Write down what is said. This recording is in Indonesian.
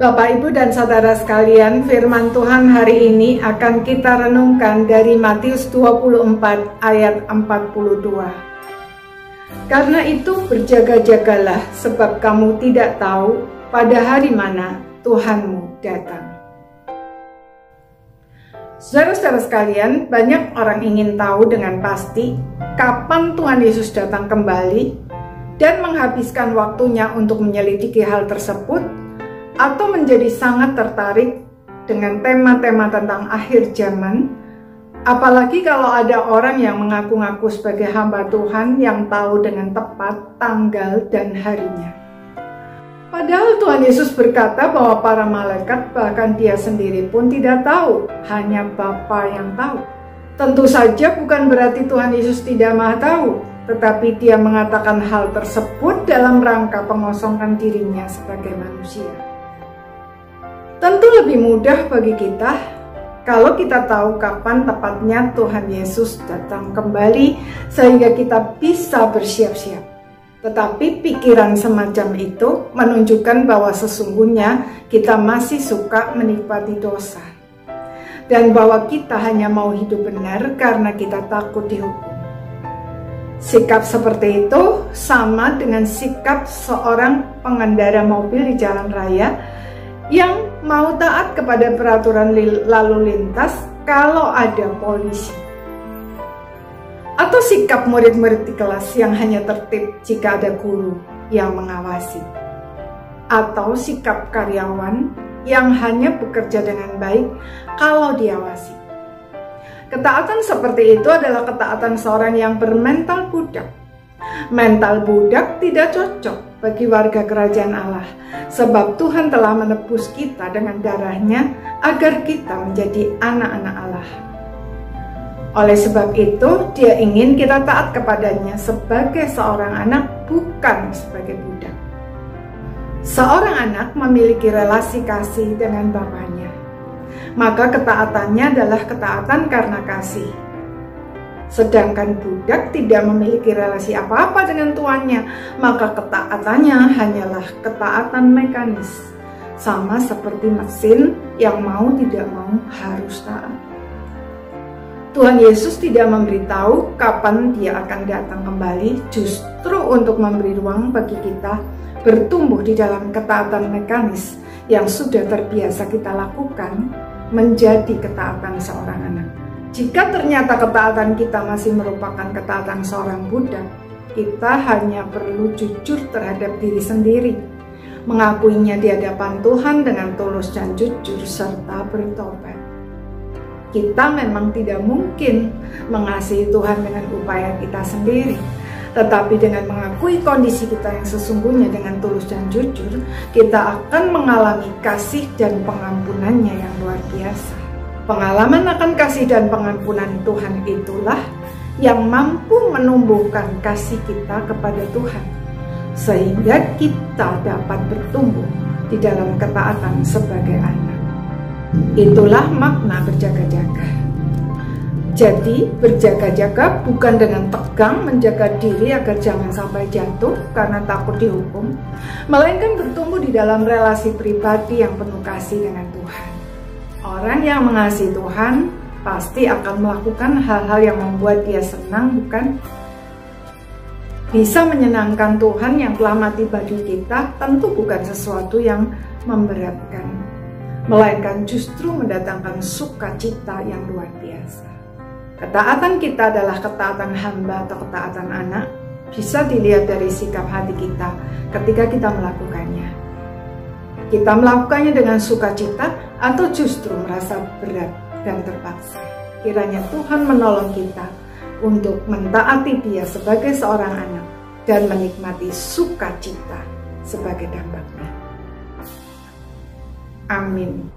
Bapak, Ibu, dan Saudara sekalian, firman Tuhan hari ini akan kita renungkan dari Matius 24 ayat 42. Karena itu berjaga-jagalah, sebab kamu tidak tahu pada hari mana Tuhanmu datang. Saudara-saudara sekalian, banyak orang ingin tahu dengan pasti kapan Tuhan Yesus datang kembali dan menghabiskan waktunya untuk menyelidiki hal tersebut, atau menjadi sangat tertarik dengan tema-tema tentang akhir zaman, apalagi kalau ada orang yang mengaku-ngaku sebagai hamba Tuhan yang tahu dengan tepat tanggal dan harinya. Padahal Tuhan Yesus berkata bahwa para malaikat, bahkan Dia sendiri pun tidak tahu, hanya Bapa yang tahu. Tentu saja bukan berarti Tuhan Yesus tidak maha tahu, tetapi Dia mengatakan hal tersebut dalam rangka mengosongkan dirinya sebagai manusia. Tentu lebih mudah bagi kita kalau kita tahu kapan tepatnya Tuhan Yesus datang kembali sehingga kita bisa bersiap-siap. Tetapi pikiran semacam itu menunjukkan bahwa sesungguhnya kita masih suka menikmati dosa. Dan bahwa kita hanya mau hidup benar karena kita takut dihukum. Sikap seperti itu sama dengan sikap seorang pengendara mobil di jalan raya yang mau taat kepada peraturan lalu lintas kalau ada polisi. Atau sikap murid-murid di kelas yang hanya tertib jika ada guru yang mengawasi. Atau sikap karyawan yang hanya bekerja dengan baik kalau diawasi. Ketaatan seperti itu adalah ketaatan seorang yang bermental budak. Mental budak tidak cocok bagi warga kerajaan Allah, sebab Tuhan telah menebus kita dengan darahnya agar kita menjadi anak-anak Allah. Oleh sebab itu, Dia ingin kita taat kepadanya sebagai seorang anak, bukan sebagai budak. Seorang anak memiliki relasi kasih dengan bapaknya, maka ketaatannya adalah ketaatan karena kasih. Sedangkan budak tidak memiliki relasi apa-apa dengan tuannya, maka ketaatannya hanyalah ketaatan mekanis, sama seperti mesin yang mau tidak mau harus taat. Tuhan Yesus tidak memberitahu kapan Dia akan datang kembali, justru untuk memberi ruang bagi kita bertumbuh di dalam ketaatan mekanis yang sudah terbiasa kita lakukan menjadi ketaatan seorang anak. Jika ternyata ketaatan kita masih merupakan ketaatan seorang budak, kita hanya perlu jujur terhadap diri sendiri, mengakuinya di hadapan Tuhan dengan tulus dan jujur, serta bertobat. Kita memang tidak mungkin mengasihi Tuhan dengan upaya kita sendiri, tetapi dengan mengakui kondisi kita yang sesungguhnya dengan tulus dan jujur, kita akan mengalami kasih dan pengampunannya yang luar biasa. Pengalaman akan kasih dan pengampunan Tuhan itulah yang mampu menumbuhkan kasih kita kepada Tuhan, sehingga kita dapat bertumbuh di dalam ketaatan sebagai anak. Itulah makna berjaga-jaga. Jadi berjaga-jaga bukan dengan tegang menjaga diri agar jangan sampai jatuh karena takut dihukum, melainkan bertumbuh di dalam relasi pribadi yang penuh kasih dengan Tuhan. Orang yang mengasihi Tuhan pasti akan melakukan hal-hal yang membuat dia senang, bukan? Bisa menyenangkan Tuhan yang telah mati bagi kita tentu bukan sesuatu yang memberatkan, melainkan justru mendatangkan sukacita yang luar biasa. Ketaatan kita adalah ketaatan hamba atau ketaatan anak, bisa dilihat dari sikap hati kita ketika kita melakukannya. Kita melakukannya dengan sukacita atau justru merasa berat dan terpaksa. Kiranya Tuhan menolong kita untuk mentaati Dia sebagai seorang anak dan menikmati sukacita sebagai dampaknya. Amin.